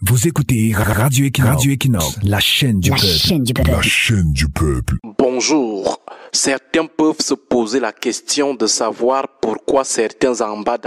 Vous écoutez Radio Equinox, la chaîne du peuple. La chaîne du peuple. Bonjour. Certains peuvent se poser la question de savoir pourquoi certains en bas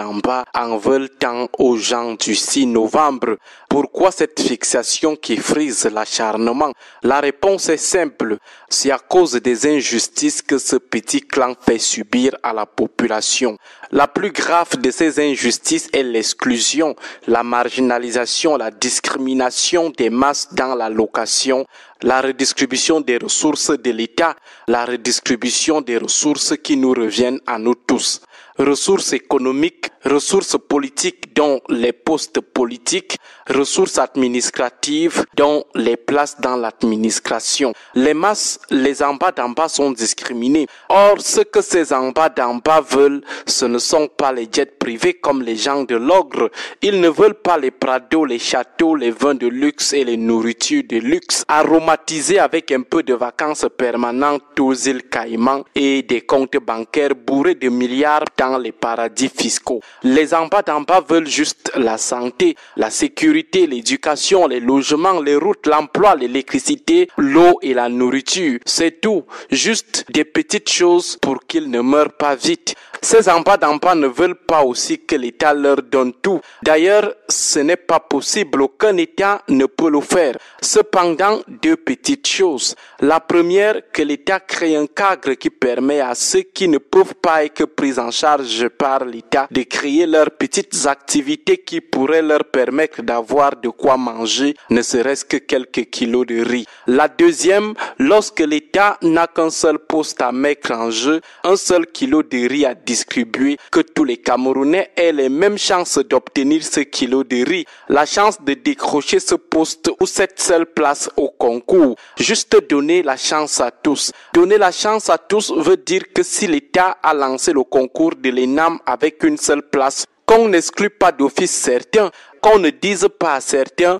en veulent tant aux gens du 6 novembre. Pourquoi cette fixation qui frise l'acharnement? La réponse est simple. C'est à cause des injustices que ce petit clan fait subir à la population. La plus grave de ces injustices est l'exclusion, la marginalisation, la discrimination des masses dans la location, la redistribution des ressources de l'État, la redistribution des ressources qui nous reviennent à nous tous. Ressources économiques, ressources politiques dont les postes politiques, ressources administratives dont les places dans l'administration. Les masses, les en bas sont discriminés. Or, ce que ces en bas veulent, ce ne sont pas les jets privés comme les gens de l'ogre. Ils ne veulent pas les prados, les châteaux, les vins de luxe et les nourritures de luxe, aromatisés avec un peu de vacances permanentes aux îles Caïmans et des comptes bancaires bourrés de milliards dans les paradis fiscaux. Les en bas veulent juste la santé, la sécurité, l'éducation, les logements, les routes, l'emploi, l'électricité, l'eau et la nourriture. C'est tout. Juste des petites choses pour qu'ils ne meurent pas vite. Ces en bas ne veulent pas aussi que l'État leur donne tout. D'ailleurs, ce n'est pas possible. Aucun État ne peut le faire. Cependant, deux petites choses. La première, que l'État crée un cadre qui permet à ceux qui ne peuvent pas être pris en charge par l'État de créer leurs petites activités qui pourraient leur permettre d'avoir de quoi manger, ne serait-ce que quelques kilos de riz. La deuxième, lorsque l'État n'a qu'un seul poste à mettre en jeu, un seul kilo de riz à distribuer, que tous les Camerounais aient les mêmes chances d'obtenir ce kilo de riz, la chance de décrocher ce poste ou cette seule place au concours. Juste donner la chance à tous. Donner la chance à tous veut dire que si l'État a lancé le concours de l'ENAM avec une seule place, qu'on n'exclut pas d'office certains, qu'on ne dise pas à certains,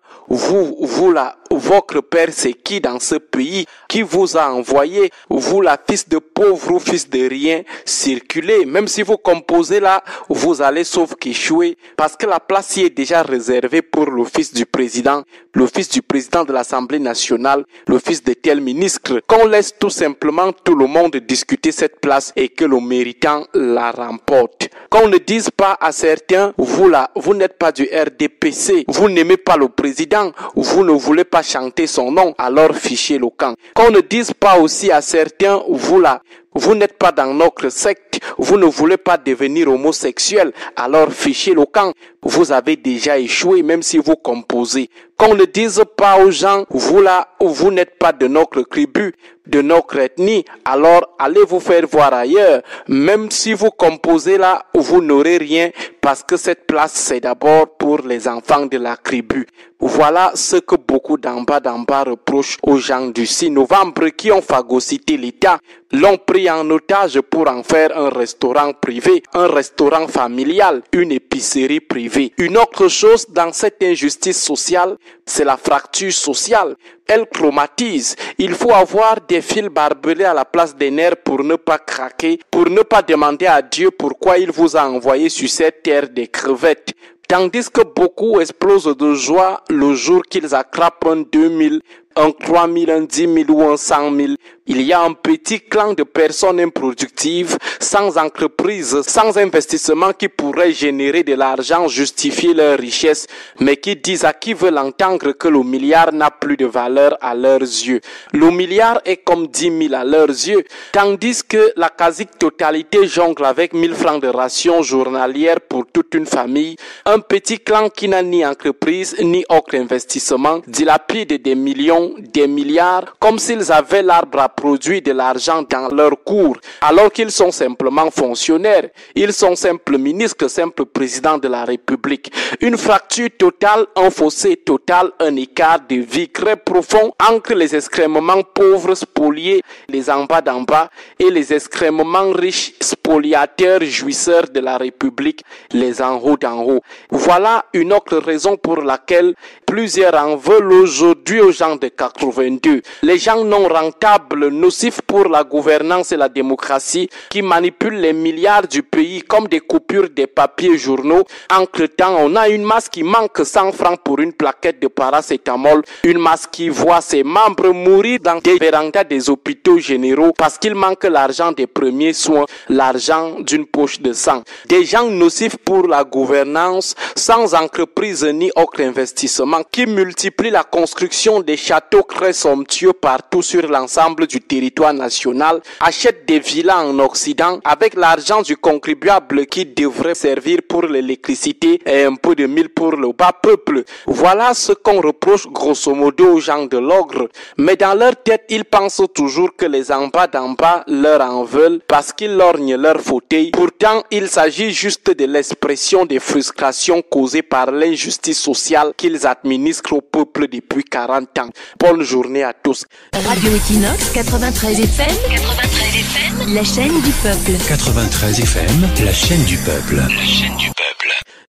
votre père c'est qui dans ce pays, qui vous a envoyé, vous la fils de pauvre ou fils de rien, circulez, même si vous composez là, vous allez sauf qu'échouer, parce que la place y est déjà réservée pour le fils du président de l'Assemblée nationale, le fils de tel ministre, qu'on laisse tout simplement tout le monde discuter cette place et que le méritant la remporte. Qu'on ne dise pas à certains, vous n'êtes pas du RDPC, vous n'aimez pas le président, vous ne voulez pas chanter son nom, alors fichez le camp. Qu'on ne dise pas aussi à certains, vous n'êtes pas dans notre secte, vous ne voulez pas devenir homosexuel, alors fichez le camp. Vous avez déjà échoué même si vous composez. Qu'on ne dise pas aux gens, vous n'êtes pas de notre tribu, de notre ethnie, alors allez vous faire voir ailleurs. Même si vous composez là, vous n'aurez rien parce que cette place c'est d'abord pour les enfants de la tribu. Voilà ce que beaucoup d'en bas reprochent aux gens du 6 novembre qui ont phagocyté l'État, l'ont pris en otage pour en faire un restaurant privé, un restaurant familial, une épicerie privée. Une autre chose dans cette injustice sociale, c'est la fracture sociale. Elle traumatise. Il faut avoir des fils barbelés à la place des nerfs pour ne pas craquer, pour ne pas demander à Dieu pourquoi il vous a envoyé sur cette terre des crevettes. Tandis que beaucoup explosent de joie le jour qu'ils attrapent un 2000, un 3000, un 10 000 ou un 100 000. Il y a un petit clan de personnes improductives, sans entreprise, sans investissement qui pourraient générer de l'argent, justifier leur richesse, mais qui disent à qui veut l'entendre que le milliard n'a plus de valeur à leurs yeux. Le milliard est comme 10 000 à leurs yeux, tandis que la quasi-totalité jongle avec 1000 francs de ration journalière pour toute une famille. Un petit clan qui n'a ni entreprise ni autre investissement dilapide des millions, des milliards, comme s'ils avaient l'arbre à produire de l'argent dans leur cours, alors qu'ils sont simplement fonctionnaires. Ils sont simples ministres, simples présidents de la République. Une fracture totale, un fossé total, un écart de vie très profond entre les extrêmement pauvres spoliés, les en bas et les extrêmement riches spoliés spoliateurs jouisseurs de la République, les en haut d'en haut. Voilà une autre raison pour laquelle plusieurs en veulent aujourd'hui aux gens de 82. Les gens non rentables, nocifs pour la gouvernance et la démocratie, qui manipulent les milliards du pays comme des coupures des papiers journaux. Entre-temps, on a une masse qui manque 100 francs pour une plaquette de paracétamol, une masse qui voit ses membres mourir dans des vérandas des hôpitaux généraux parce qu'il manque l'argent des premiers soins, l'argent d'une poche de sang. Des gens nocifs pour la gouvernance, sans entreprise ni autre investissement, qui multiplient la construction des châteaux très somptueux partout sur l'ensemble du territoire national, achètent des villas en Occident avec l'argent du contribuable qui devrait servir pour l'électricité et un peu de mille pour le bas peuple. Voilà ce qu'on reproche grosso modo aux gens de l'ogre. Mais dans leur tête, ils pensent toujours que les en bas d'en bas leur en veulent parce qu'ils lorgnent leur fauteuil. Pourtant, il s'agit juste de l'expression des frustrations causées par l'injustice sociale qu'ils administrent au peuple depuis 40 ans. Bonne journée à tous. Radio Equinox 93 FM, la chaîne du peuple. 93 FM, la chaîne du peuple. La chaîne du peuple.